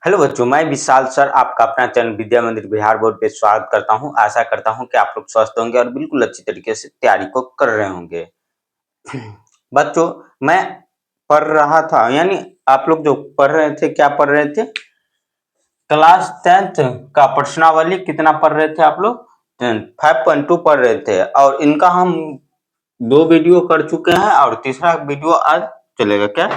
Hello बच्चों, मैं विशाल sir आपका अपना चैनल विद्या मंदिर बिहार बोर्ड पे स्वागत करता हूं। आशा करता हूं कि आप लोग स्वस्थ होंगे और बिल्कुल अच्छी तरीके से तैयारी को कर रहे होंगे। बच्चों, मैं पढ़ रहा था, यानी आप लोग जो पढ़ रहे थे, क्या पढ़ रहे थे? क्लास 10th का प्रश्नावली कितना पढ़ रहे थे आप लोग? 5.2 पढ़ रहे थे और इनका हम 2 वीडियो कर चुके हैं और तीसरा वीडियो आज चलेगा। क्या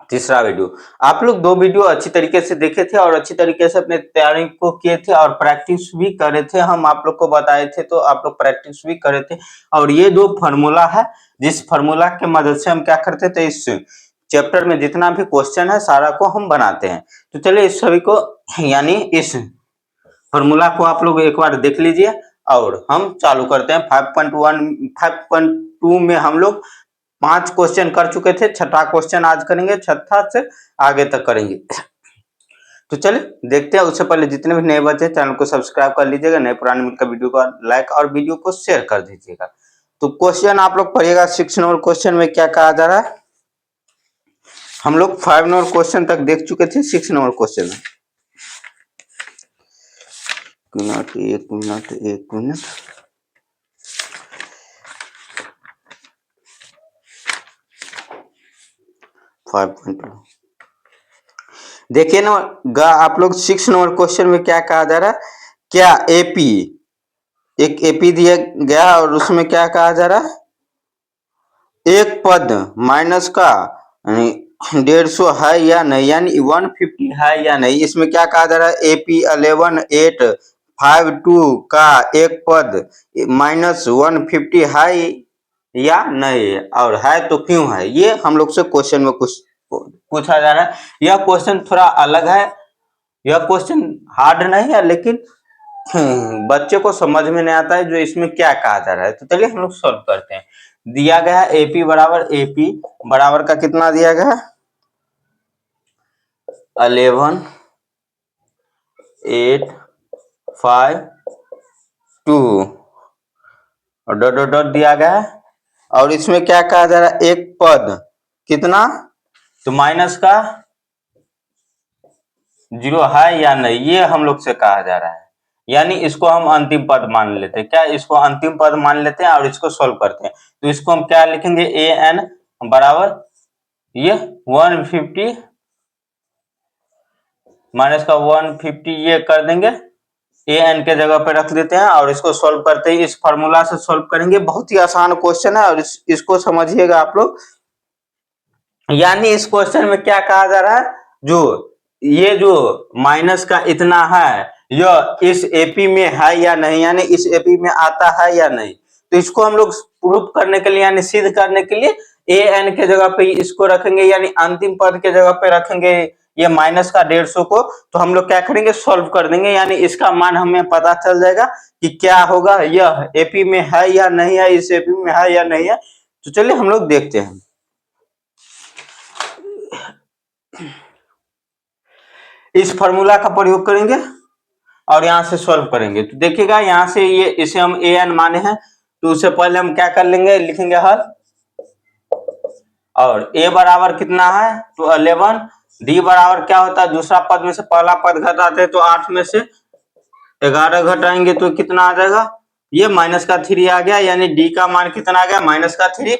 तीसरा वीडियो? आप लोग 2 वीडियो अच्छी तरीके से देखे थे और अच्छी तरीके से अपने तैयारी को किए थे और प्रैक्टिस भी करे थे। हम आप लोग को बताए थे तो आप लोग प्रैक्टिस भी करे थे। और ये जो फार्मूला है, जिस फार्मूला के मदद से हम क्या करते थे, इस चैप्टर में जितना भी क्वेश्चन है सारा को हम बनाते हैं। तो चलिए इस सभी को, यानी इस फार्मूला को आप लोग एक बार देख लीजिए और हम चालू करते हैं। 5.2 में हम लोग 5 क्वेश्चन कर चुके थे, छठा क्वेश्चन आज करेंगे, छठा से आगे तक करेंगे। तो चलिए देखते हैं। उससे पहले जितने भी नए बच्चे चैनल को सब्सक्राइब कर लीजिएगा, नए पुराने मिलकर वीडियो को लाइक और वीडियो को शेयर कर दीजिएगा। तो क्वेश्चन आप लोग पढ़िएगा। 6 नंबर क्वेश्चन में क्या कहा जा रहा है? हम लोग 5 नंबर क्वेश्चन तक देख चुके थे। 6 नंबर क्वेश्चन में एक मिनट 5.2 देखिए ना, आप लोग 6 नंबर क्वेश्चन में क्या कहा जा रहा है? क्या एपी, एक एपी दिया गया और उसमें क्या कहा जा रहा है? एक पद माइनस का 150 है या नहीं, यानी 150 है या नहीं। इसमें क्या कहा जा रहा है? एपी 11852 का एक पद माइनस 150 है या नहीं, और है तो क्यों है? ये हम लोग से क्वेश्चन में कुछ पूछा जा रहा है। यह क्वेश्चन थोड़ा अलग है, यह क्वेश्चन हार्ड नहीं है, लेकिन बच्चे को समझ में नहीं आता है जो इसमें क्या कहा जा रहा है। तो चलिए हम लोग सॉल्व करते हैं। दिया गया है एपी बराबर का कितना दिया गया है? 11852 और डॉट डॉट डॉट दिया गया है। और इसमें क्या कहा जा रहा है? एक पद कितना, तो माइनस का 0 है या नहीं, ये हम लोग से कहा जा रहा है। यानी इसको हम अंतिम पद मान लेते हैं। क्या इसको अंतिम पद मान लेते हैं और इसको सोल्व करते हैं। तो इसको हम क्या लिखेंगे? ए एन बराबर ये 150 माइनस का 150 ये कर देंगे, ए एन के जगह पे रख देते हैं और इसको सोल्व करते हैं। इस फॉर्मूला से सोल्व करेंगे। बहुत ही आसान क्वेश्चन है और इसको समझिएगा आप लोग। यानी इस क्वेश्चन में क्या कहा जा रहा है? ये जो माइनस का इतना है, यह इस एपी में है या नहीं, यानी इस एपी में आता है या नहीं। तो इसको हम लोग प्रूफ करने के लिए, यानी सिद्ध करने के लिए ए एन के जगह पे इसको रखेंगे, यानी अंतिम पद के जगह पे रखेंगे ये माइनस का 150 को। तो हम लोग क्या करेंगे? सॉल्व कर देंगे, यानी इसका मान हमें पता चल जाएगा कि क्या होगा, यह एपी में है या नहीं है, इस एपी में है या नहीं है। तो चलिए हम लोग देखते हैं। इस फॉर्मूला का प्रयोग करेंगे और यहां से सॉल्व करेंगे। तो देखिएगा यहां से ये, इसे हम ए एन माने हैं, तो उससे पहले हम क्या कर लेंगे? लिखेंगे हल। और ए बराबर कितना है? तो 11। डी बराबर क्या होता है? दूसरा पद में से पहला पद घटाते हैं तो 8 में से 11 घटाएंगे तो कितना आ जाएगा? ये माइनस का 3 आ गया, यानी डी का मान कितना आ गया? माइनस का 3।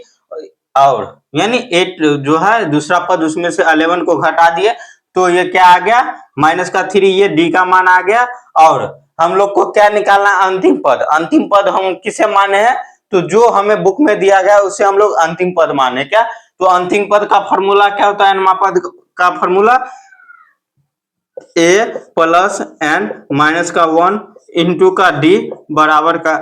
और यानी 8 जो है दूसरा पद, उसमें से 11 को घटा दिए तो ये क्या आ गया? माइनस का 3। ये डी का मान आ गया। और हम लोग को क्या निकालना? अंतिम पद। अंतिम पद हम किसे माने हैं? तो जो हमें बुक में दिया गया उसे हम लोग अंतिम पद माने। क्या? तो अंतिम पद का फॉर्मूला क्या होता है? एन पद का फॉर्मूला ए प्लस एन माइनस का 1 इंटू का डी बराबर का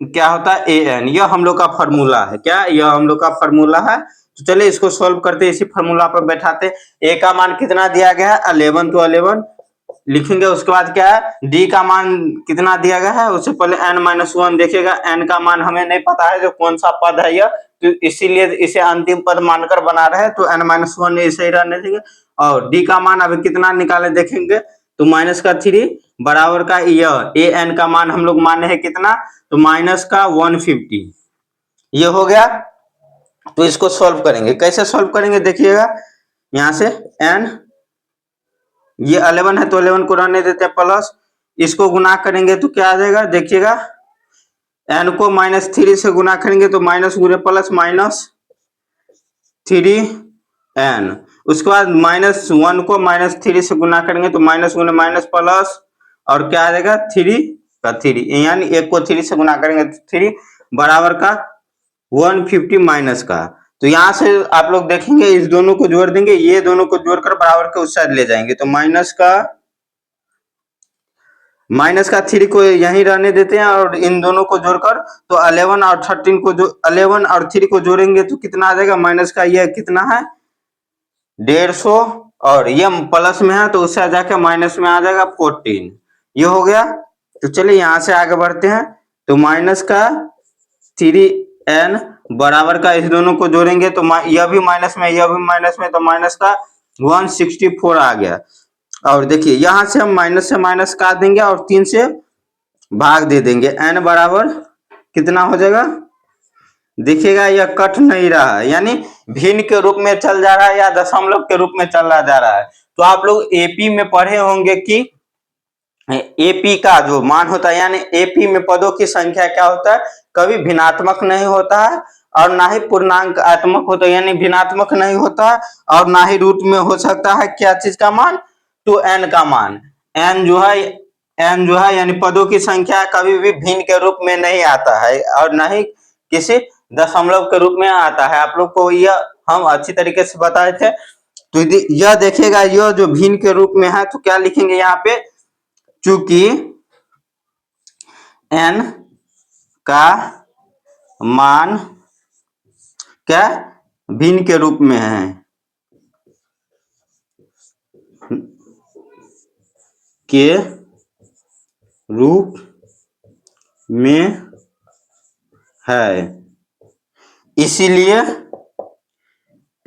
क्या होता है? A N. यह हम लोग का फॉर्मूला है। क्या? यह हम लोग का फॉर्मूला है। तो चलिए इसको सॉल्व करते, इसी फॉर्मूला पर बैठाते। ए का मान कितना दिया गया है? 11, तो 11 लिखेंगे। उसके बाद क्या है? डी का मान कितना दिया गया है? उससे पहले n माइनस 1 देखिएगा। n का मान हमें नहीं पता है जो कौन सा पद है यह, तो इसीलिए इसे अंतिम पद मानकर बना रहे हैं। तो n माइनस 1 ऐसे ही रहने देंगे। और डी का मान अभी कितना निकाले देखेंगे, तो माइनस का 3 बराबर का यह ए एन का मान हम लोग माने हैं कितना? तो माइनस का 150। ये हो गया। तो इसको सॉल्व करेंगे। कैसे सॉल्व करेंगे देखिएगा। यहां से n ये 11 है तो 11 को रहने देते हैं प्लस, इसको गुना करेंगे तो क्या आ जाएगा देखिएगा, n को -3 से गुना करेंगे तो माइनस गुने प्लस -3n, उसके बाद -1 को -3 से गुना करेंगे तो माइनस गुने माइनस प्लस, और क्या आ जाएगा 3 का 3, यानी 1 को 3 से गुना करेंगे तो 3 बराबर का 150 माइनस का। तो यहाँ से आप लोग देखेंगे इस दोनों को जोड़ देंगे, ये दोनों को जोड़कर बराबर के उस साइड ले जाएंगे, तो माइनस का 3 को यहीं रहने देते हैं और इन दोनों को जोड़कर, तो 11 और 13 को जो 11 और 3 को जोड़ेंगे तो कितना आ जाएगा, माइनस का ये कितना है 150, और ये प्लस में है तो उससे जाके माइनस में आ जाएगा 14, ये हो गया। तो चलिए यहाँ से आगे बढ़ते हैं, तो माइनस का 3n बराबर का इस दोनों को जोड़ेंगे तो यह भी माइनस में यह भी माइनस में, तो माइनस का 164 आ गया। और देखिए यहाँ से हम माइनस से माइनस काट देंगे और 3 से भाग दे देंगे, n बराबर कितना हो जाएगा देखिएगा, यह कट नहीं रहा है, यानी भिन्न के रूप में चल जा रहा है या दशमलव के रूप में चला जा रहा है। तो आप लोग एपी में पढ़े होंगे कि एपी का जो मान होता है, यानी एपी में पदों की संख्या क्या होता है, कभी भिन्नात्मक नहीं होता है और ना ही पूर्णांकात्मक होता है, यानी भिन्नात्मक नहीं होता है और ना ही रूट में हो सकता है क्या चीज का मान, तो n का मान। n जो है यानी पदों की संख्या कभी भी भिन्न के रूप में नहीं आता है और ना ही किसी दशमलव के रूप में आता है। आप लोग को यह हम अच्छी तरीके से बताए थे। तो यह देखिएगा, यह जो भिन्न के रूप में है तो क्या लिखेंगे यहाँ पे, चूंकि n का मान क्या भिन्न के रूप में है, के रूप में है, इसीलिए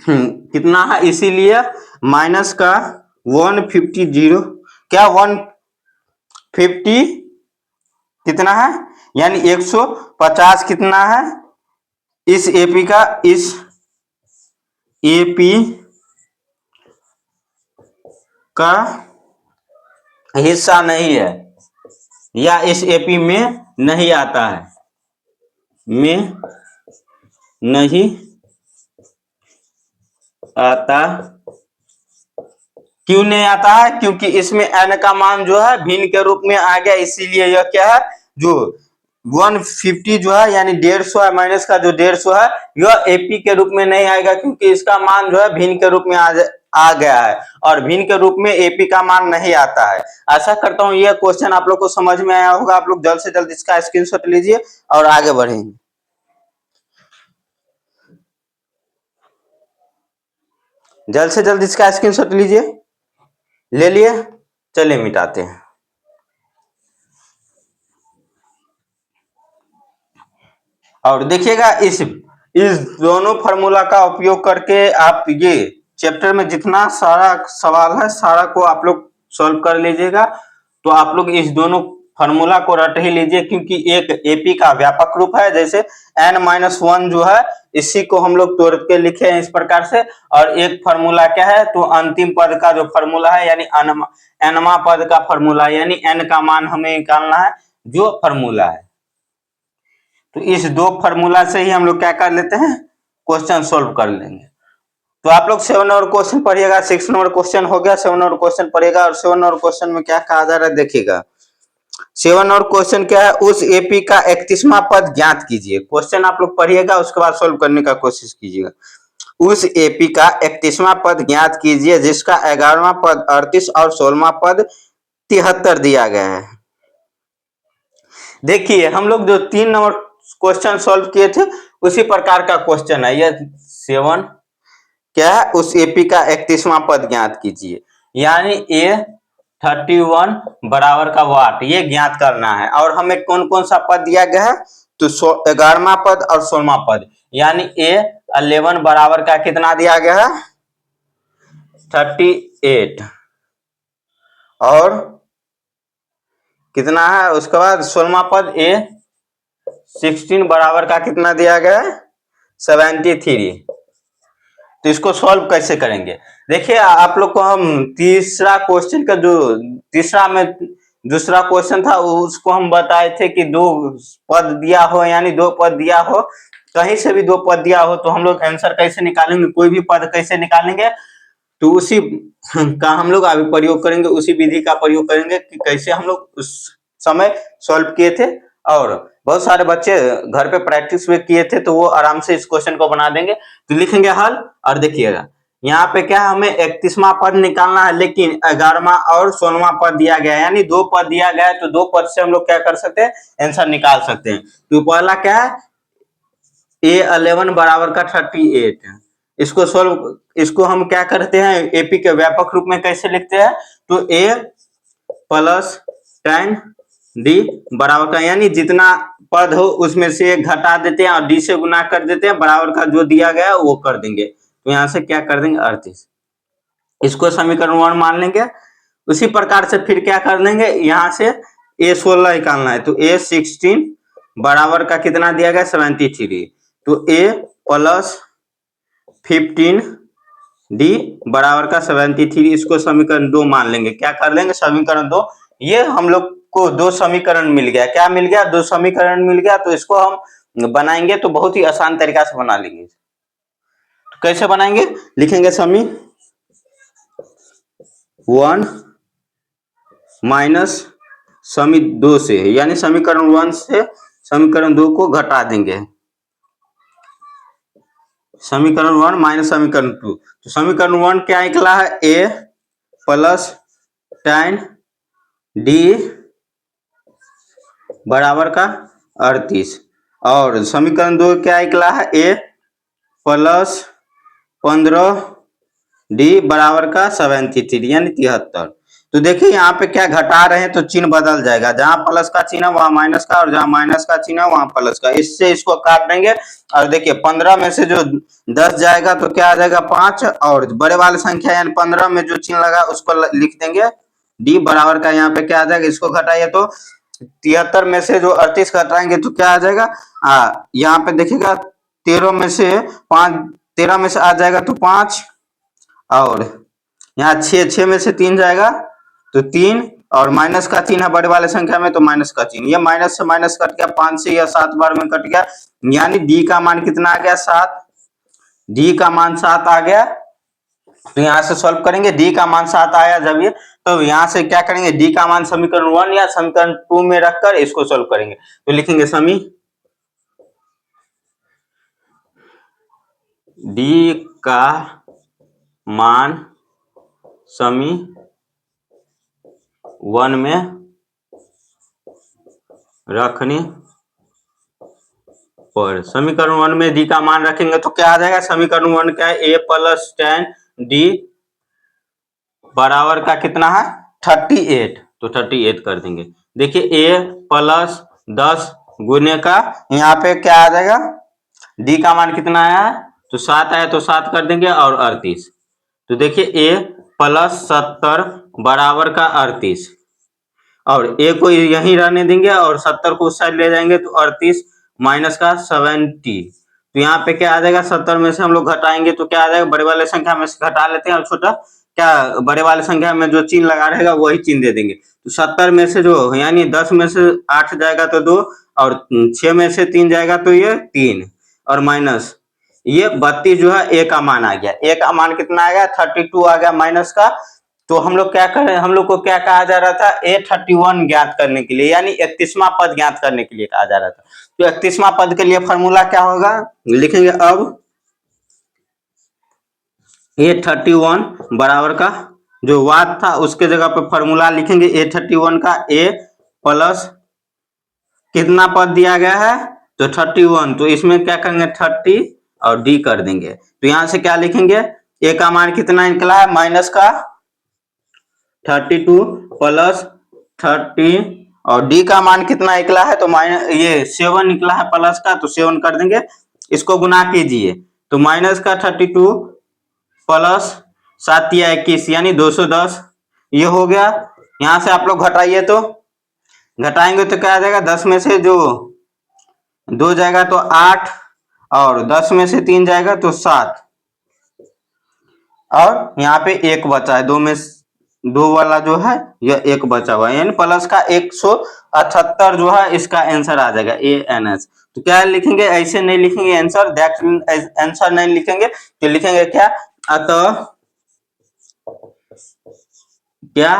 कितना है, इसीलिए माइनस का 150 क्या 150 कितना है, यानी 150 कितना है इस एपी का, इस एपी का हिस्सा नहीं है या इस एपी में नहीं आता है, में नहीं आता। क्यों नहीं आता है, क्योंकि इसमें n का मान जो है भिन्न के रूप में आ गया, इसीलिए यह क्या है जो 150 जो है यानी 150 है, माइनस का जो 150 है यह एपी के रूप में नहीं आएगा, क्योंकि इसका मान जो है भिन्न के रूप में आ गया है और भिन्न के रूप में एपी का मान नहीं आता है। आशा करता हूं यह क्वेश्चन आप लोग को समझ में आया होगा। आप लोग जल्द से जल्द इसका स्क्रीनशॉट लीजिए और आगे बढ़ेंगे। जल्द से जल्द इसका स्क्रीनशॉट लीजिए, ले लिए, चलिए मिटाते हैं। और देखिएगा इस दोनों फार्मूला का उपयोग करके आप ये चैप्टर में जितना सारा सवाल है सारा को आप लोग सॉल्व कर लीजिएगा। तो आप लोग इस दोनों फार्मूला को रट ही लीजिए, क्योंकि एक एपी का व्यापक रूप है, जैसे n-1 जो है इसी को हम लोग तोड़ के लिखे हैं इस प्रकार से, और एक फार्मूला क्या है तो अंतिम पद का जो फार्मूला है यानी nवां पद का फार्मूला, यानी n का मान हमें निकालना है जो फार्मूला है। तो इस दो फार्मूला से ही हम लोग क्या कर लेते हैं क्वेश्चन सोल्व कर लेंगे। तो आप लोग 7 नंबर क्वेश्चन पढ़िएगा, 6 नंबर क्वेश्चन हो गया, 7 नंबर क्वेश्चन पढ़िएगा। और 7 नंबर क्वेश्चन में क्या कहा जा रहा है देखिएगा। 7 नंबर क्वेश्चन क्या है, उस एपी का 31वां पद ज्ञात कीजिए। क्वेश्चन आप लोग पढ़िएगा उसके बाद सोल्व करने का कोशिश कीजिएगा। उस एपी का 31वां पद ज्ञात कीजिए जिसका 11वां पद 38 और 16वां पद 73 दिया गया है। देखिए हम लोग जो 3 नंबर क्वेश्चन सॉल्व किए थे उसी प्रकार का क्वेश्चन है यह 7 क्या है, उस एपी का 31वां पद ज्ञात कीजिए, यानी ए 31 बराबर का वाट ये ज्ञात करना है। और हमें कौन कौन सा पद दिया गया है तो 11वां पद और 16वां पद, यानी ए 11 बराबर का कितना दिया गया है 38 और कितना है उसके बाद 16वां पद ए 16 बराबर का कितना दिया गया है 73। तो इसको सॉल्व कैसे करेंगे? देखिए आप लोग को हम तीसरा क्वेश्चन का जो तीसरा में दूसरा क्वेश्चन था उसको हम बताए थे कि दो पद दिया हो, यानी दो पद दिया हो, कहीं से भी दो पद दिया हो तो हम लोग आंसर कैसे निकालेंगे, कोई भी पद कैसे निकालेंगे, तो उसी का हम लोग अभी प्रयोग करेंगे, उसी विधि का प्रयोग करेंगे कि कैसे हम लोग उस समय सॉल्व किए थे। और बहुत सारे बच्चे घर पे प्रैक्टिस में किए थे तो वो आराम से इस क्वेश्चन को बना देंगे। तो लिखेंगे हल और देखिएगा यहाँ पे क्या हमें 31वां पद निकालना है, लेकिन 11वां और 16वां पद दिया गया है, यानी दो पद दिया गया है, तो दो पद से हम लोग क्या कर सकते हैं, आंसर निकाल सकते हैं। तो पहला क्या है, A11 बराबर का 38। इसको हम क्या करते हैं, एपी के व्यापक रूप में कैसे लिखते हैं, तो A प्लस tan D बराबर का, यानी जितना पद हो उसमें से एक घटा देते हैं और D से गुना कर देते हैं, बराबर का जो दिया गया वो कर देंगे। तो यहां से क्या कर देंगे 38, इसको समीकरण 1 मान लेंगे। उसी प्रकार से फिर क्या कर लेंगे, यहां से A16 निकालना है, तो A16 बराबर का कितना दिया गया 73, तो A प्लस 15D बराबर का 73, इसको समीकरण 2 मान लेंगे। क्या कर लेंगे, समीकरण 2, ये हम लोग को दो समीकरण मिल गया। क्या मिल गया, दो समीकरण मिल गया। तो इसको हम बनाएंगे तो बहुत ही आसान तरीका से बना लेंगे। तो कैसे बनाएंगे, लिखेंगे समी 1 माइनस समी 2 से, यानी समीकरण 1 से समीकरण 2 को घटा देंगे, समीकरण 1 माइनस समीकरण 2। तो समीकरण 1 क्या निकला है, A प्लस tan D बराबर का 38, और समीकरण 2 क्या निकला है, A प्लस 15D बराबर का 73, यानी 73। तो देखिए यहाँ पे क्या घटा रहे हैं तो चिन्ह बदल जाएगा, जहां प्लस का चिन्ह वहां माइनस का, और जहां माइनस का चिन्ह वहां प्लस का, इससे इसको काट देंगे। और देखिए 15 में से जो 10 जाएगा तो क्या आ जाएगा 5, और बड़े वाली संख्या यानी 15 में जो चिन्ह लगा उसको लिख देंगे D बराबर का, यहाँ पे क्या आ जाएगा, इसको घटाइए तो 73 में से जो 38 घटाएंगे तो क्या आ जाएगा, यहाँ पे देखिएगा 13 में से 5, 13 में से आ जाएगा तो 5, और यहाँ 6 में से 3 जाएगा तो 3, और माइनस का चिन्ह है बड़े वाले संख्या में तो माइनस का चिन्ह, ये माइनस से माइनस कट गया, 5 से यह 7 बार में कट गया, यानी डी का मान कितना आ गया 7, डी का मान 7 आ गया। तो यहाँ से सॉल्व करेंगे, डी का मान 7 आया जब ये, तो यहाँ से क्या करेंगे, डी का मान समीकरण 1 या समीकरण 2 में रखकर इसको सॉल्व करेंगे। तो लिखेंगे समी डी का मान समी 1 में रखने पर, समीकरण 1 में डी का मान रखेंगे तो क्या आ जाएगा, समीकरण 1 क्या है, A प्लस tan D बराबर का कितना है 38, तो 38 कर देंगे। देखिए A प्लस 10 गुने का, यहाँ पे क्या आ जाएगा, D का मान कितना आया है, तो 7 आया, तो 7 कर देंगे, और 38, तो देखिए A प्लस 70 बराबर का 38, और A को यहीं रहने देंगे और 70 को उस साइड ले जाएंगे, तो 38 माइनस का 70, तो यहाँ पे क्या आ जाएगा, 70 में से हम लोग घटाएंगे तो क्या आ जाएगा, बड़े वाले संख्या में से घटा लेते हैं और छोटा क्या, बड़े वाले संख्या में जो चिन्ह लगा रहेगा वही चिन्ह दे देंगे। तो 70 में से जो, यानी 10 में से 8 जाएगा तो 2, और 6 में से 3 जाएगा तो ये 3, और माइनस ये 32 जो है A का मान आ गया, A का मान कितना आ गया 32 आ गया माइनस का। तो हम लोग क्या करें, हम लोग को क्या कहा जा रहा था, A31 ज्ञात करने के लिए, यानी 31वां पद ज्ञात करने के लिए कहा जा रहा था। तो 31वां पद के लिए फॉर्मूला क्या होगा, लिखेंगे अब A31 बराबर का जो वाट था उसके जगह पे फॉर्मूला लिखेंगे A31 का, A प्लस कितना पद दिया गया है तो 31, तो इसमें क्या करेंगे 30 और D कर देंगे। तो यहां से क्या लिखेंगे, A का मान कितना निकला है माइनस का 32 प्लस 30, और D का मान कितना निकला है, तो माइनस ये 7 निकला है प्लस का, तो 7 कर देंगे, इसको गुना कीजिए तो माइनस का 32 प्लस 7 या 21 यानी 210, ये हो गया। यहां से आप लोग घटाइए तो घटाएंगे तो क्या आ जाएगा, 10 में से जो 2 जाएगा तो 8, और 10 में से 3 जाएगा तो 7, और यहाँ पे एक बचा है, दो में दो वाला जो है यह एक बचा हुआ है, यानी प्लस का 178 जो है इसका आंसर आ जाएगा ANS। तो क्या लिखेंगे, ऐसे नहीं लिखेंगे आंसर, दैट आंसर नहीं लिखेंगे तो लिखेंगे क्या, अतः क्या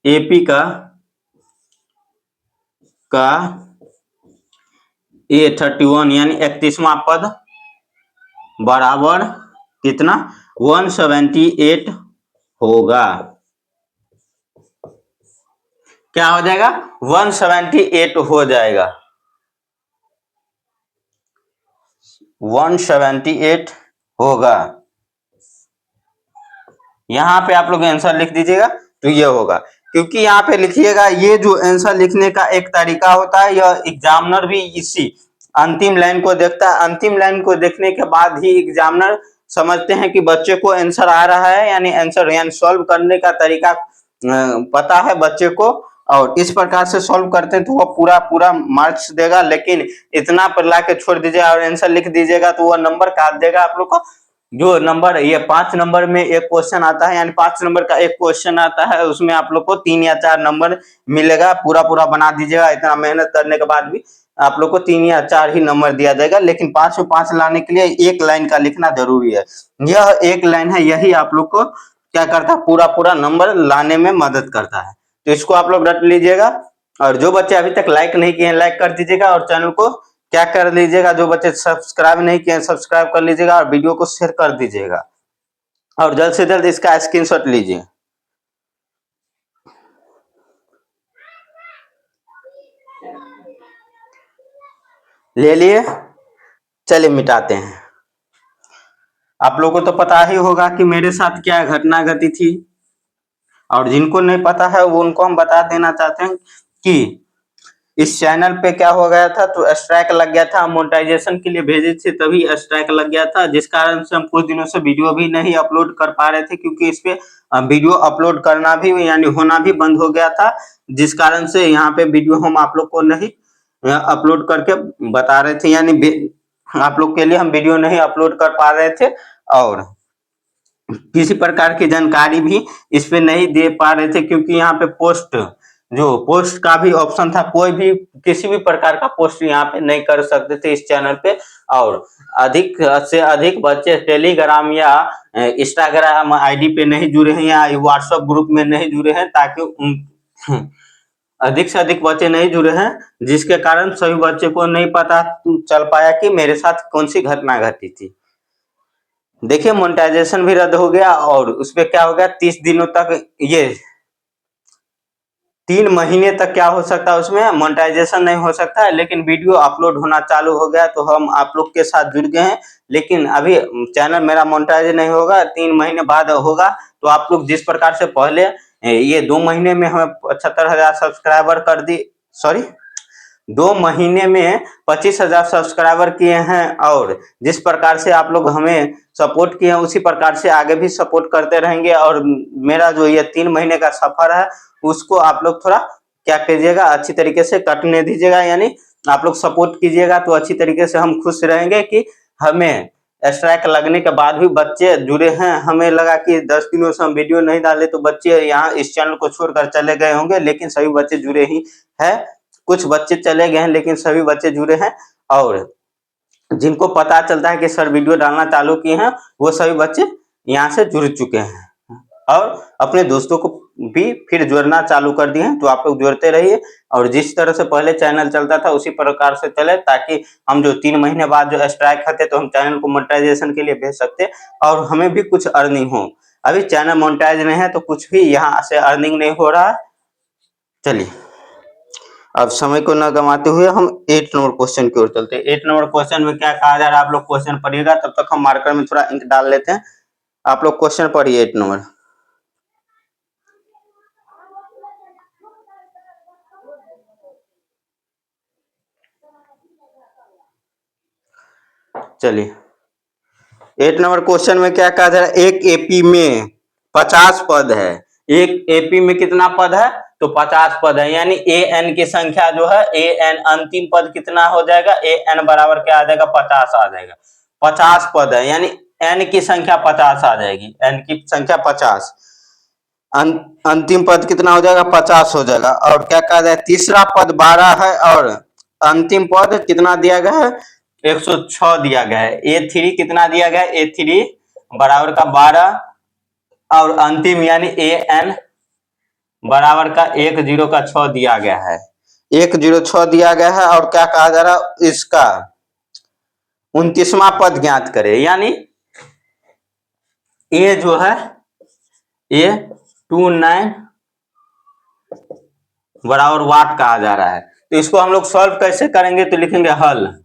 AP का A31 यानी 31वां पद बराबर कितना 178 होगा। क्या हो जाएगा 178 हो जाएगा, 178 होगा। यहां पे आप लोग आंसर लिख दीजिएगा तो ये होगा, क्योंकि यहाँ पे लिखिएगा, ये जो आंसर लिखने का एक तरीका होता है, यह एग्जामिनर भी इसी अंतिम लाइन को देखता है। अंतिम लाइन को देखने के बाद ही एग्जामिनर समझते हैं कि बच्चे को आंसर आ रहा है, यानी आंसर यानी सॉल्व करने का तरीका पता है बच्चे को, और इस प्रकार से सॉल्व करते हैं तो वो पूरा पूरा मार्क्स देगा। लेकिन इतना पर ला के छोड़ दीजिएगा और आंसर लिख दीजिएगा तो वह नंबर काट देगा आप लोग को। जो नंबर ये 5 नंबर में एक क्वेश्चन आता है, यानी 5 नंबर का एक क्वेश्चन आता है, उसमें आप लोग को 3 या 4 नंबर मिलेगा। पूरा पूरा बना दीजिएगा, इतना मेहनत करने के बाद भी आप लोग को 3 या 4 ही नंबर दिया जाएगा। लेकिन 5 में 5 लाने के लिए एक लाइन का लिखना जरूरी है। यह एक लाइन है, यही आप लोग को क्या करता है, पूरा पूरा नंबर लाने में मदद करता है। तो इसको आप लोग रट लीजिएगा। और जो बच्चे अभी तक लाइक नहीं किए हैं लाइक कर दीजिएगा, और चैनल को क्या कर लीजिएगा, जो बच्चे सब्सक्राइब नहीं किए सब्सक्राइब कर लीजिएगा, और वीडियो को शेयर कर दीजिएगा, और जल्द से जल्द इसका स्क्रीनशॉट लीजिए। ले लिए, चलिए मिटाते हैं। आप लोगों को तो पता ही होगा कि मेरे साथ क्या घटना घटी थी, और जिनको नहीं पता है वो उनको हम बता देना चाहते हैं कि इस चैनल पे क्या हो गया था, तो स्ट्राइक लग गया था। मोनेटाइजेशन के लिए भेजे थे तभी स्ट्राइक लग गया था, जिस कारण से हम कुछ दिनों से वीडियो भी नहीं अपलोड कर पा रहे थे, क्योंकि इस पे वीडियो अपलोड करना भी यानी होना भी बंद हो गया था, जिस कारण से यहाँ पे वीडियो हम आप लोग को नहीं अपलोड करके बता रहे थे, यानी आप लोग के लिए हम वीडियो नहीं अपलोड कर पा रहे थे, और किसी प्रकार की जानकारी भी इस पे नहीं दे पा रहे थे, क्योंकि यहाँ पे पोस्ट का भी ऑप्शन था, कोई भी किसी भी प्रकार का पोस्ट यहाँ पे नहीं कर सकते थे इस चैनल पे। और अधिक से अधिक बच्चे टेलीग्राम या इंस्टाग्राम आईडी पे नहीं जुड़े हैं, या व्हाट्सएप ग्रुप में नहीं जुड़े हैं, ताकि अधिक से अधिक बच्चे नहीं जुड़े हैं, जिसके कारण सभी बच्चे को नहीं पता चल पाया कि मेरे साथ कौन सी घटना घटी थी। देखिए मोनेटाइजेशन भी रद्द हो गया, और उसपे क्या हो गया 30 दिनों तक, ये 3 महीने तक क्या हो सकता है, उसमें मोनेटाइजेशन नहीं हो सकता है, लेकिन वीडियो अपलोड होना चालू हो गया, तो हम आप लोग के साथ जुड़ गए हैं। लेकिन अभी चैनल मेरा मोनेटाइज नहीं होगा, 3 महीने बाद होगा। तो आप लोग जिस प्रकार से पहले ये 2 महीने में हमें 75,000 सब्सक्राइबर कर दी, सॉरी 2 महीने में 25,000 सब्सक्राइबर किए हैं, और जिस प्रकार से आप लोग हमें सपोर्ट किए हैं उसी प्रकार से आगे भी सपोर्ट करते रहेंगे। और मेरा जो ये 3 महीने का सफर है उसको आप लोग थोड़ा क्या कीजिएगा, अच्छी तरीके से कटने दीजिएगा, यानी आप लोग सपोर्ट कीजिएगा तो अच्छी तरीके से हम खुश रहेंगे कि हमें स्ट्राइक लगने के बाद भी बच्चे जुड़े हैं। हमें लगा कि 10 दिनों से हम वीडियो नहीं डाले तो बच्चे यहाँ इस चैनल को छोड़कर चले गए होंगे, लेकिन सभी बच्चे जुड़े ही है। कुछ बच्चे चले गए हैं लेकिन सभी बच्चे जुड़े हैं, और जिनको पता चलता है कि सर वीडियो डालना चालू किए हैं वो सभी बच्चे यहाँ से जुड़ चुके हैं, और अपने दोस्तों को भी फिर जोड़ना चालू कर दिए हैं। तो आप लोग जोड़ते रहिए, और जिस तरह से पहले चैनल चलता था उसी प्रकार से चले, ताकि हम जो 3 महीने बाद जो स्ट्राइक होते तो हम चैनल को मोनेटाइजेशन के लिए भेज सकते, और हमें भी कुछ अर्निंग हो। अभी चैनल मोनेटाइज नहीं है तो कुछ भी यहाँ से अर्निंग नहीं हो रहा है। चलिए अब समय को न गंवाते हुए हम 8 नंबर क्वेश्चन की ओर चलते हैं। 8 नंबर क्वेश्चन में क्या कहा जा रहा है, आप लोग क्वेश्चन पढ़िएगा, तब तक हम मार्कर में थोड़ा इंक डाल लेते हैं। आप लोग क्वेश्चन पढ़िए 8 नंबर। चलिए 8 नंबर क्वेश्चन में क्या कहा जा रहा है, एक एपी में 50 पद है। एक एपी में कितना पद है, तो 50 पद है, यानी ए एन की संख्या जो है, ए एन अंतिम पद कितना हो जाएगा, ए एन बराबर क्या आ जाएगा 50 आ जाएगा। 50 पद है, यानी n की संख्या 50 आ जाएगी, n की संख्या 50। अंतिम पद कितना हो जाएगा, 50 हो जाएगा। और क्या कहा जाए, तीसरा पद 12 है और अंतिम पद कितना दिया गया है, 106 दिया गया है। A3 कितना दिया गया है, A3 बराबर का 12 और अंतिम यानी AN बराबर का 106 दिया गया है, 106 दिया गया है। और क्या कहा जा रहा है, इसका 29वां पद ज्ञात करे, यानी ए जो है A29 बराबर वाट कहा जा रहा है। तो इसको हम लोग सॉल्व कैसे करेंगे, तो लिखेंगे हल,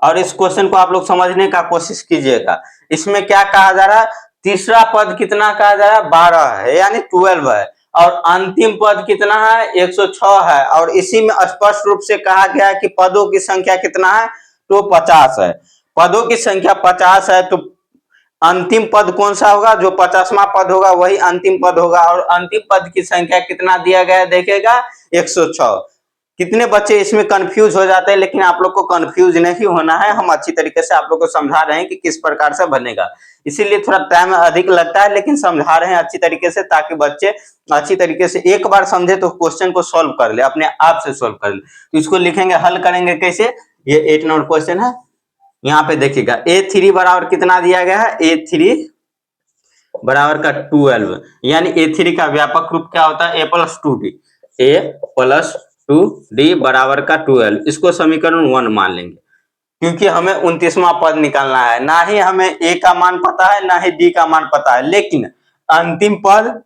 और इस क्वेश्चन को आप लोग समझने का कोशिश कीजिएगा। इसमें क्या कहा जा रहा है, तीसरा पद कितना कहा जा रहा है, 12 है यानी 12 है, और अंतिम पद कितना है, 106 है। और इसी में स्पष्ट रूप से कहा गया है कि पदों की संख्या कितना है, तो 50 है। पदों की संख्या 50 है, तो अंतिम पद कौन सा होगा, जो 50वां पद होगा वही अंतिम पद होगा। और अंतिम पद की संख्या कितना दिया गया है, देखेगा 106। कितने बच्चे इसमें कंफ्यूज हो जाते हैं, लेकिन आप लोग को कंफ्यूज नहीं होना है। हम अच्छी तरीके से आप लोग को समझा रहे हैं कि किस प्रकार से बनेगा, इसीलिए थोड़ा टाइम अधिक लगता है, लेकिन समझा रहे हैं अच्छी तरीके से, ताकि बच्चे अच्छी तरीके से एक बार समझे तो क्वेश्चन को सॉल्व कर ले, अपने आप से सॉल्व कर ले। तो इसको लिखेंगे, हल करेंगे कैसे, ये 8 नंबर क्वेश्चन है। यहाँ पे देखिएगा A3 बराबर कितना दिया गया है, A3 बराबर का 12, यानी A3 का व्यापक रूप क्या होता है, A+2D, A+2D बराबर का 12। इसको समीकरण 1 मान लेंगे, क्योंकि हमें 29वां पद निकालना है। ना ही हमें A का मान पता है, ना ही D का मान पता है, लेकिन अंतिम पद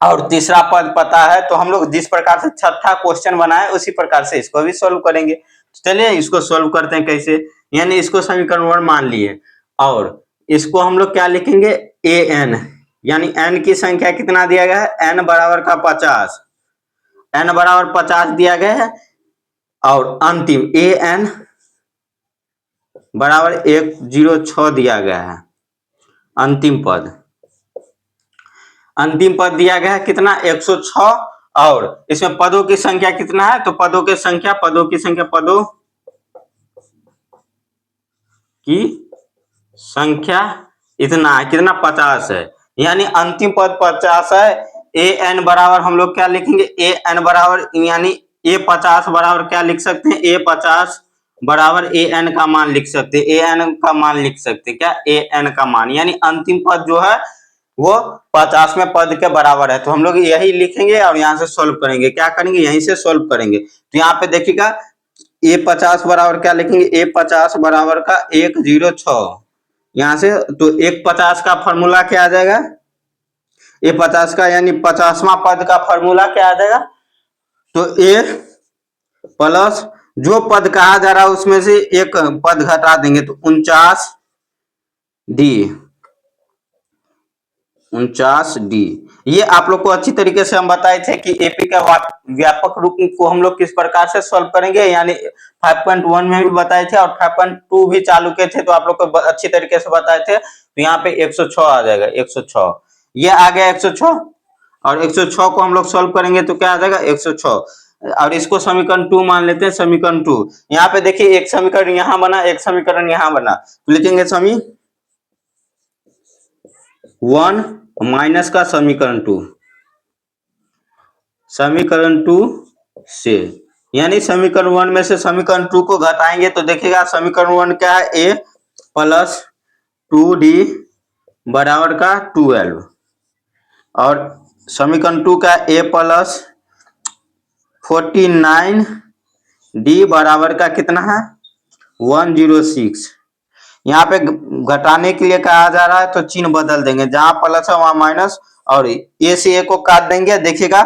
और तीसरा पद पता है। तो हम लोग जिस प्रकार से छठा क्वेश्चन बनाए उसी प्रकार से इसको भी सोल्व करेंगे। चलिए इसको सोल्व करते हैं कैसे, यानी इसको समीकरण 1 मान लिए, और इसको हम लोग क्या लिखेंगे, AN, यानी n की संख्या कितना दिया गया है, n बराबर का 50, n बराबर 50 दिया गया है। और अंतिम AN बराबर 106 दिया गया है। अंतिम पद दिया गया है कितना, 106। और इसमें पदों की संख्या कितना है, तो पदों की संख्या पदों की संख्या इतना है, कितना, 50 है, यानी अंतिम पद 50 है। AN बराबर हम लोग क्या लिखेंगे, AN बराबर यानी A50 बराबर क्या लिख सकते हैं, A50 बराबर AN का मान लिख सकते हैं, AN का मान लिख सकते हैं, क्या, AN का मान, यानी अंतिम पद जो है वो 50वें पद के बराबर है। तो हम लोग यही लिखेंगे और यहाँ से सोल्व करेंगे, क्या करेंगे, यहीं से सोल्व करेंगे। तो यहाँ पे देखिएगा A50 बराबर क्या लिखेंगे, A50 बराबर का 106, यहाँ से तो 150 का फॉर्मूला क्या आ जाएगा, A50 का यानी 50वां पद का फॉर्मूला क्या आ जाएगा, तो A प्लस जो पद कहा जा रहा है उसमें से एक पद घटा देंगे, तो 49D। ये आप लोग को अच्छी तरीके से हम बताए थे कि एपी का व्यापक रूप को हम लोग किस प्रकार से सॉल्व करेंगे, यानी 5.1 में भी बताए थे और 5.2 भी चालू किए थे, तो आप लोग को अच्छी तरीके से बताए थे। तो यहाँ पे 106 आ जाएगा, 106, ये आ गया 106, और 106 को हम लोग सॉल्व करेंगे तो क्या आ जाएगा, 106। और इसको समीकरण 2 मान लेते हैं, समीकरण 2। यहाँ पे देखिए एक समीकरण यहाँ बना, एक समीकरण यहाँ बना, तो लिखेंगे समीकरण 1 माइनस का समीकरण 2, समीकरण 2 से, यानी समीकरण 1 में से समीकरण 2 को घटाएंगे तो देखिएगा समीकरण 1 क्या है, A+2D बराबर का 12, और समीकरण 2 का A+49D बराबर का कितना है, 106। यहाँ पे घटाने के लिए कहा जा रहा है तो चिन्ह बदल देंगे, जहां प्लस है वहां माइनस, और ए से ए को काट देंगे। देखिएगा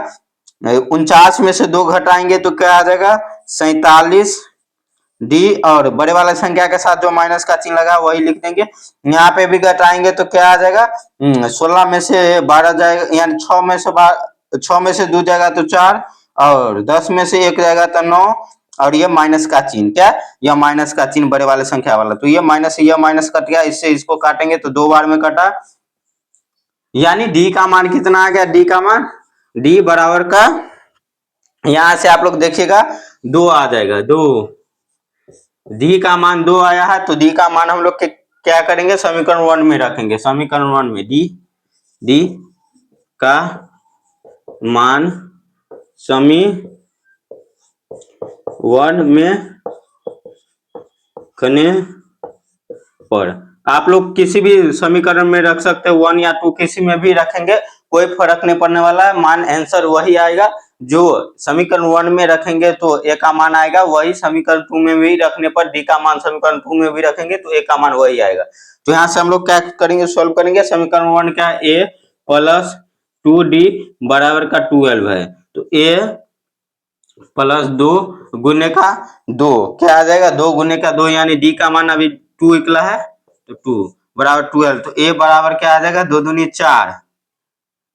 49 में से 2 घटाएंगे तो क्या आ जाएगा, 47D, और बड़े वाला संख्या के साथ जो माइनस का चिन्ह लगा वही लिख देंगे। यहाँ पे भी घटाएंगे तो क्या आ जाएगा, 16 में से 12 जाएगा, यानी 6 में से 2 जाएगा तो 4, और 10 में से 1 जाएगा तो 9, और ये माइनस का चिन्ह, क्या, यह माइनस का चिन्ह बड़े वाले संख्या वाला, तो ये माइनस कट गया, इससे इसको काटेंगे तो 2 बार में कटा, यानी डी का मान कितना आ गया, डी का मान, डी बराबर का, यहां से आप लोग देखिएगा 2 आ जाएगा, 2, डी का मान 2 आया है, तो डी का मान हम लोग क्या करेंगे, समीकरण 1 में रखेंगे। समीकरण 1 में डी का मान समीकरण में रखने पर, आप लोग किसी भी समीकरण में रख सकते हो, 1 या 2 किसी में भी रखेंगे, कोई फर्क नहीं पड़ने वाला है, मान आंसर वही आएगा। जो समीकरण 1 में रखेंगे तो ए का मान आएगा, वही समीकरण 2 में भी रखने पर डी का मान समीकरण 2 में भी रखेंगे तो ए का मान वही आएगा। तो यहाँ से हम लोग क्या करेंगे, सोल्व करेंगे। समीकरण 1 क्या है, ए प्लस 2d बराबर का 12 है, तो ए प्लस 2 गुने का 2 क्या आ जाएगा, 2 गुने का 2 यानी डी का मान अभी 2 निकला है, तो 2 बराबर 12। तो ए बराबर क्या आ जाएगा, 2 दूनी 4,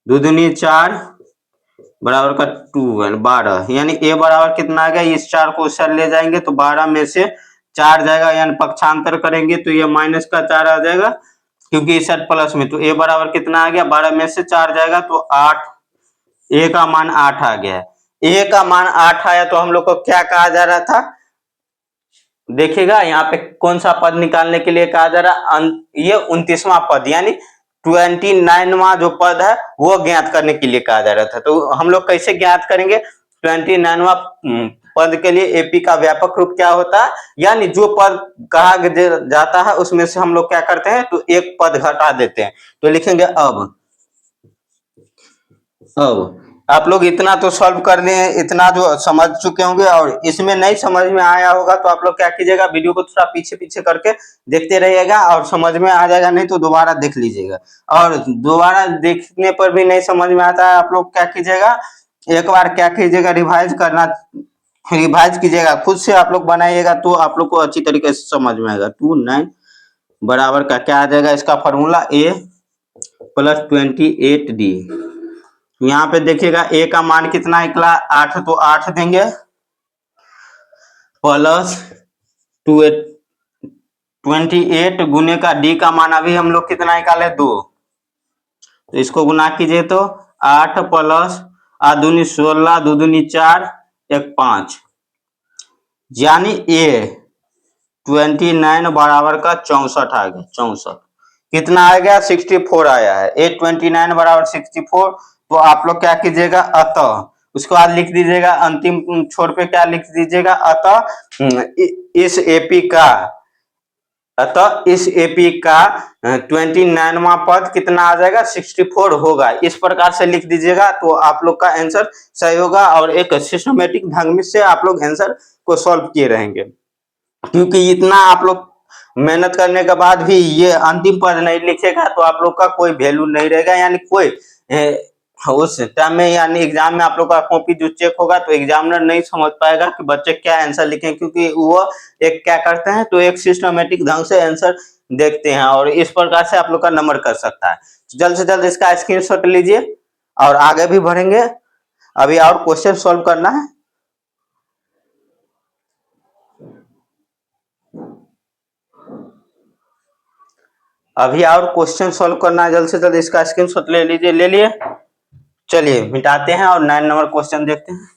2 दूनी 4 बराबर का 12, यानी ए बराबर कितना आ गया, इस 4 को उस साइड ले जाएंगे तो 12 में से 4 जाएगा, यानी पक्षांतर करेंगे तो ये माइनस का 4 आ जाएगा, क्योंकि इस साइड प्लस में। तो ए बराबर कितना आ गया, 12 में से 4 जाएगा तो 8, ए का मान 8 आ गया है। ए का मान 8 आया तो हम लोग को क्या कहा जा रहा था, देखिएगा यहाँ पे कौन सा पद निकालने के लिए कहा जा रहा, ये 29वां पद यानी 29वां जो पद है वो ज्ञात करने के लिए कहा जा रहा था। तो हम लोग कैसे ज्ञात करेंगे, 29वां पद के लिए एपी का व्यापक रूप क्या होता है, यानी जो पद कहा जाता है उसमें से हम लोग क्या करते हैं, तो एक पद घटा देते हैं। तो लिखेंगे अब आप लोग इतना तो सॉल्व कर दिए, इतना जो समझ चुके होंगे, और इसमें नहीं समझ में आया होगा तो आप लोग क्या कीजिएगा, वीडियो को थोड़ा पीछे पीछे करके देखते रहिएगा और समझ में आ जाएगा, नहीं तो दोबारा देख लीजिएगा। और दोबारा देखने पर भी नहीं समझ में आता है, आप लोग क्या कीजिएगा, एक बार क्या कीजिएगा, रिवाइज कीजिएगा, खुद से आप लोग बनाइएगा तो आप लोग को अच्छी तरीके से समझ में आएगा। 29 बराबर का क्या आ जाएगा, इसका फॉर्मूला ए प्लस 28d। यहाँ पे देखिएगा ए का मान कितना निकला, 8, तो 8 देंगे प्लस 28 गुने का डी का मान अभी हम लोग कितना निकाले, 2, तो इसको गुना कीजिए तो 8 प्लस 8 दूनी 16, 2 दूनी 4, 1 5, यानी ए 29 बराबर का 64 आ गया। 64 कितना आ गया, 64 आया है। ए 29 बराबर 64। तो आप लोग क्या कीजिएगा, अतः उसके बाद लिख दीजिएगा, अंतिम छोर पे क्या लिख दीजिएगा, इस एपी का 29वां पद कितना आ जाएगा, 64 होगा। इस प्रकार से लिख दीजिएगा तो आप लोग का आंसर सही होगा, और एक सिस्टमेटिक ढंग से आप लोग आंसर को सॉल्व किए रहेंगे। क्योंकि इतना आप लोग मेहनत करने के बाद भी ये अंतिम पद नहीं लिखेगा तो आप लोग का कोई वैल्यू नहीं रहेगा, यानी कोई उस टाइम में यानी एग्जाम में आप लोग का कॉपी जो चेक होगा तो एग्जामिनर नहीं समझ पाएगा कि बच्चे क्या आंसर लिखें, क्योंकि वो एक क्या करते हैं, तो एक सिस्टमेटिक ढंग से आंसर देखते हैं, और इस प्रकार से आप लोग का नंबर कर सकता है। जल्द से जल्द इसका स्क्रीनशॉट लीजिए और आगे भी बढ़ेंगे। अभी और क्वेश्चन सॉल्व करना है। अभी और क्वेश्चन सॉल्व करना है, जल्द से जल्द इसका स्क्रीनशॉट ले लीजिए। ले लिए, चलिए मिटाते हैं और 9 नंबर क्वेश्चन देखते हैं।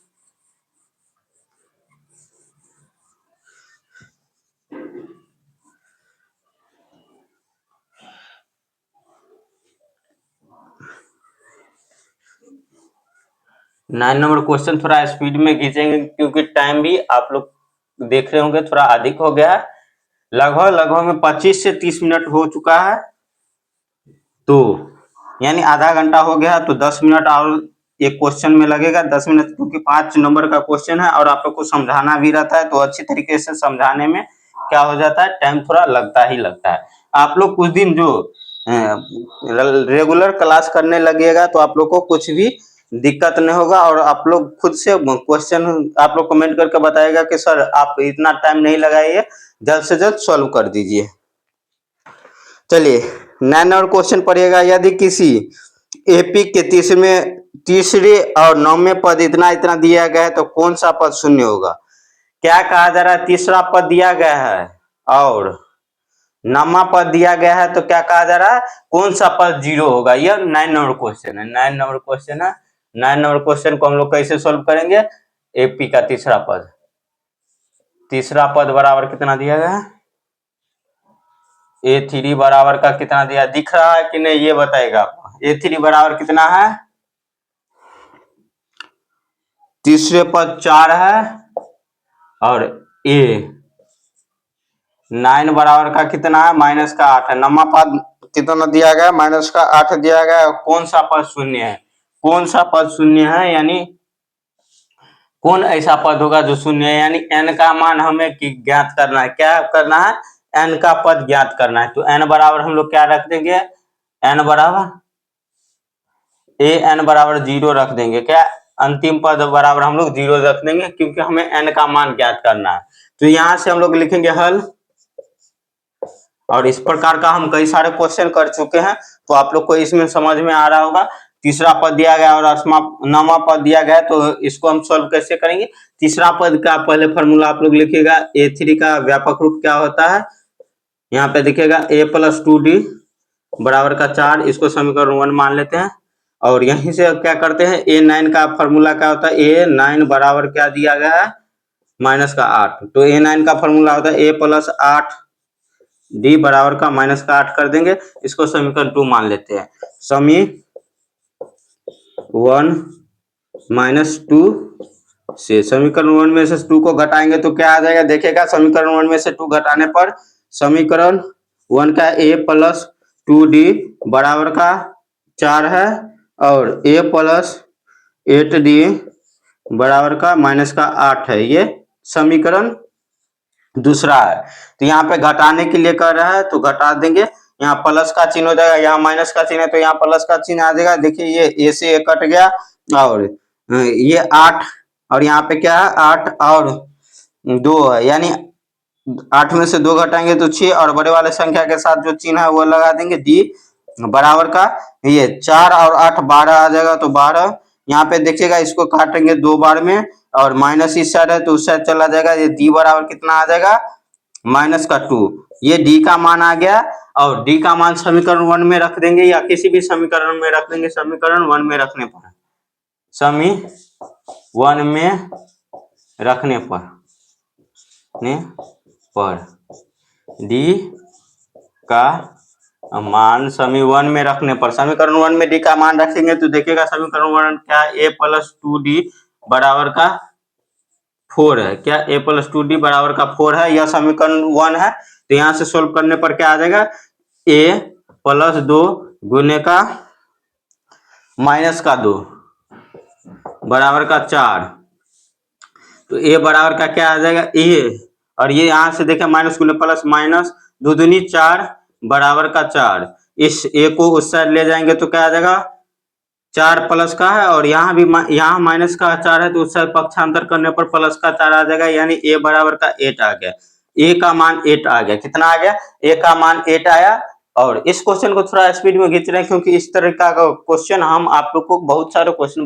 नाइन नंबर क्वेश्चन थोड़ा स्पीड में खींचेंगे क्योंकि टाइम भी आप लोग देख रहे होंगे थोड़ा अधिक हो गया है। लगभग में 25 से 30 मिनट हो चुका है, तो यानी आधा घंटा हो गया, तो 10 मिनट और एक क्वेश्चन में लगेगा। 10 मिनट क्योंकि 5 नंबर का क्वेश्चन है और आप लोग को समझाना भी रहता है, तो अच्छी तरीके से समझाने में क्या हो जाता है, टाइम थोड़ा लगता ही लगता है। आप लोग कुछ दिन जो रेगुलर क्लास करने लगिएगा तो आप लोग को कुछ भी दिक्कत नहीं होगा, और आप लोग खुद से क्वेश्चन आप लोग कमेंट करके बताएगा कि सर आप इतना टाइम नहीं लगाइए, जल्द से जल्द सॉल्व कर दीजिए। चलिए 9 नंबर क्वेश्चन पढ़िएगा। यदि किसी एपी के तीसरे और 9वें पद इतना इतना दिया गया है तो कौन सा पद शून्य होगा। क्या कहा जा रहा है, तीसरा पद दिया गया है और 9वां पद दिया गया है, तो क्या कहा जा रहा है, कौन सा पद 0 होगा। यह 9 नंबर क्वेश्चन है। 9 नंबर क्वेश्चन है। 9 नंबर क्वेश्चन को हम लोग कैसे सोल्व करेंगे, एपी का तीसरा पद बराबर कितना दिया गया है, A3 बराबर का कितना दिया दिख रहा है कि नहीं, ये बताएगा आपको। A3 बराबर कितना है, तीसरे पद 4 है, और A9 बराबर का कितना है, -8 है। नवा पद कितना दिया गया, -8 दिया गया। कौन सा पद शून्य है, कौन सा पद शून्य है, यानी कौन ऐसा पद होगा जो शून्य है, यानी n का मान हमें ज्ञात करना है। क्या करना है, n का पद ज्ञात करना है। तो n बराबर हम लोग क्या रख देंगे, n बराबर an बराबर 0 रख देंगे। क्या, अंतिम पद बराबर हम लोग 0 रख देंगे, क्योंकि हमें n का मान ज्ञात करना है। तो यहां से हम लोग लिखेंगे हल, और इस प्रकार का हम कई सारे क्वेश्चन कर चुके हैं, तो आप लोग को इसमें समझ में आ रहा होगा। तीसरा पद दिया गया और नवा पद दिया गया, तो इसको हम सॉल्व कैसे करेंगे। तीसरा पद का पहले फॉर्मूला आप लोग लिखिएगा। A3 का व्यापक रूप क्या होता है, यहाँ पे दिखेगा A+2D बराबर का 4, इसको समीकरण 1 मान लेते हैं। और यहीं से क्या करते हैं, A9 का फॉर्मूला क्या होता है, A9 बराबर क्या दिया गया है, -8। तो A9 का फॉर्मूला होता है A+8D बराबर का -8 कर देंगे, इसको समीकरण 2 मान लेते हैं। समीकरण 1 - 2 से समीकरण 1 में से 2 को घटाएंगे तो क्या आ जाएगा, देखिएगा समीकरण 1 में से 2 घटाने पर समीकरण 1 का A+2D बराबर का 4 है, और A+8D बराबर का -8 है। ये समीकरण दूसरा है। तो यहाँ पे घटाने के लिए कर रहा है, तो घटा देंगे। यहाँ प्लस का चिन्ह हो जाएगा, यहाँ माइनस का चिन्ह है, तो यहाँ प्लस का चिन्ह आ जाएगा। देखिए ये A से A कट गया, और ये 8, और यहाँ पे क्या है, 8 और 2 है, यानी 8 में से 2 घटाएंगे तो 6, और बड़े वाले संख्या के साथ जो चिन्ह है वो लगा देंगे, D बराबर का ये 4 और 8 12 आ जाएगा, तो 12। यहाँ पे देखिएगा इसको काटेंगे 2 बार में, और माइनस इस साइड है तो उस साइड चला जाएगा। ये D बराबर कितना आ जाएगा, -2। ये D का मान आ गया, और D का मान समीकरण 1 में रख देंगे, या किसी भी समीकरण में रख देंगे। समीकरण 1 में रखने पर, समीकरण 1 में रखने पर D का मान समीकरण 1 में रखने पर, समीकरण 1 में D का मान रखेंगे तो देखिएगा समीकरण 1 क्या, A+2D बराबर का 4 है। क्या, A+2D बराबर का 4 है, यह समीकरण 1 है। तो यहां से सोल्व करने पर क्या आ जाएगा, A+2 गुने का -2 बराबर का 4। तो A बराबर का क्या आ जाएगा, A, और ये यहां से देखें माइनस गुने प्लस, माइनस 2 दूनी 4 बराबर का 4। इस A को उस साइड ले जाएंगे तो क्या आ जाएगा, 4 प्लस का है, और यहाँ भी यहाँ माइनस का 4 है, तो उस साइड पक्षांतर करने पर प्लस का 4 आ जाएगा, यानी A बराबर का 8 आ गया। A का मान 8 आ गया। कितना आ गया, A का मान 8 आया। और इस क्वेश्चन को थोड़ा स्पीड में खींच रहे हैं, क्योंकि इस तरह का क्वेश्चन हम आप लोग को बहुत सारे क्वेश्चन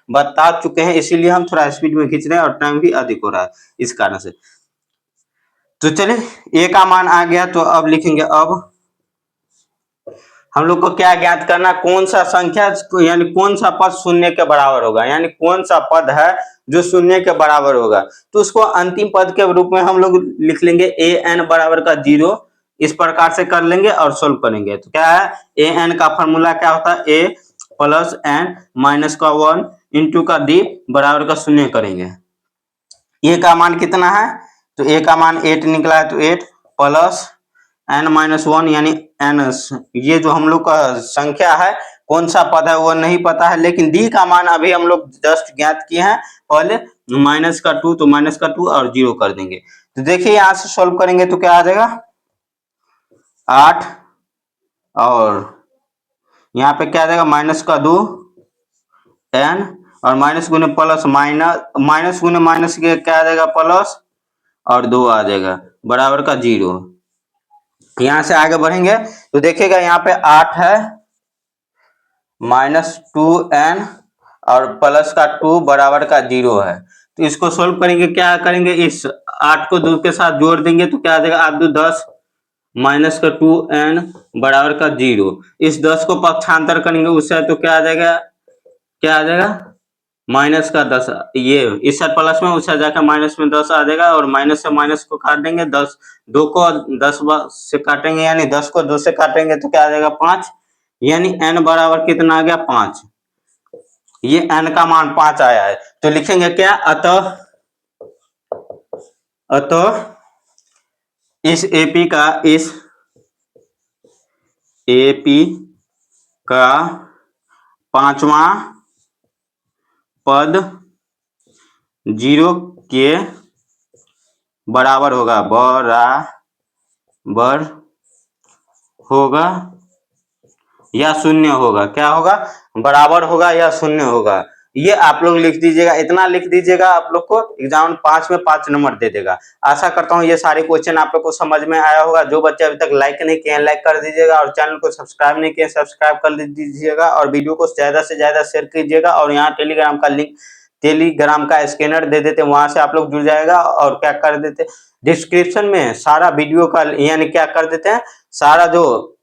बता चुके हैं, इसीलिए हम थोड़ा स्पीड में खींच रहे हैं, और टाइम भी अधिक हो रहा है इस कारण से। तो चलिए A का मान आ गया, तो अब लिखेंगे, अब हम लोग को क्या ज्ञात करना, कौन सा संख्या यानी कौन सा पद शून्य के बराबर होगा, यानी कौन सा पद है जो शून्य के बराबर होगा। तो उसको अंतिम पद के रूप में हम लोग लिख लेंगे an बराबर का 0, इस प्रकार से कर लेंगे और सोल्व करेंगे। तो क्या है, an का फॉर्मूला क्या होता है, A+n माइनस का 1 इंटू का d बराबर का 0 करेंगे। A का मान कितना है, तो A का मान 8 निकला है, तो 8 प्लस n-1 यानी n, ये जो हम लोग का संख्या है कौन सा पद है वो नहीं पता है, लेकिन D का मान अभी हम लोग जस्ट ज्ञात किए हैं। पहले -2, तो -2 और 0 कर देंगे। तो देखिए यहां से सॉल्व करेंगे तो क्या आ जाएगा, 8, और यहाँ पे क्या आ जाएगा, -2 n, और माइनस गुने प्लस, माइनस गुने माइनस के क्या आ जाएगा, प्लस, और 2 आ जाएगा बराबर का 0। यहां से आगे बढ़ेंगे तो देखिएगा यहाँ पे 8 है, -2n और प्लस का 2 बराबर का 0 है। तो इसको सोल्व करेंगे, क्या करेंगे, इस 8 को 2 के साथ जोड़ देंगे तो क्या आ जाएगा, 8 2 10 -2n बराबर का 0। इस 10 को पक्षांतर करेंगे उससे, तो क्या आ जाएगा, क्या आ जाएगा, माइनस का 10, ये इस साइड प्लस में उस साइड जाकर माइनस में 10 आ जाएगा और माइनस से माइनस को काट देंगे, 10 2 को 10 से काटेंगे यानी 10 को 2 से काटेंगे तो क्या आ जाएगा 5, यानी n बराबर कितना आ गया 5। ये n का मान 5 आया है तो लिखेंगे क्या, अतः इस AP का पांचवा पद 0 के बराबर होगा या शून्य होगा। क्या होगा, बराबर होगा या शून्य होगा। ये आप लोग लिख दीजिएगा, इतना लिख दीजिएगा, आप लोग को एग्जाम 5 में 5 नंबर दे देगा। आशा करता हूँ ये सारे क्वेश्चन आप लोग को समझ में आया होगा। जो बच्चे अभी तक लाइक नहीं किए हैं लाइक कर दीजिएगा और चैनल को सब्सक्राइब नहीं किए सब्सक्राइब कर दीजिएगा और वीडियो को ज्यादा से ज्यादा शेयर कीजिएगा। और यहाँ टेलीग्राम का लिंक, टेलीग्राम का स्कैनर दे देते, वहां से आप लोग जुड़ जाएगा। और क्या कर देते, डिस्क्रिप्शन में सारा वीडियो का यानी क्या कर देते हैं, सारा जो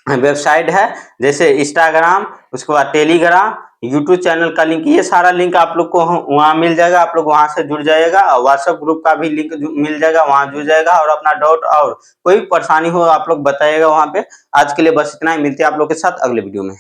वेबसाइट है जैसे इंस्टाग्राम, उसके बाद टेलीग्राम, यूट्यूब चैनल का लिंक, ये सारा लिंक आप लोग को वहां मिल जाएगा। आप लोग वहां से जुड़ जाएगा और व्हाट्सएप ग्रुप का भी लिंक मिल जाएगा, वहां जुड़ जाएगा और अपना डाउट और कोई भी परेशानी हो आप लोग बताइएगा वहां पे। आज के लिए बस इतना ही, मिलते हैं आप लोग के साथ अगले वीडियो में।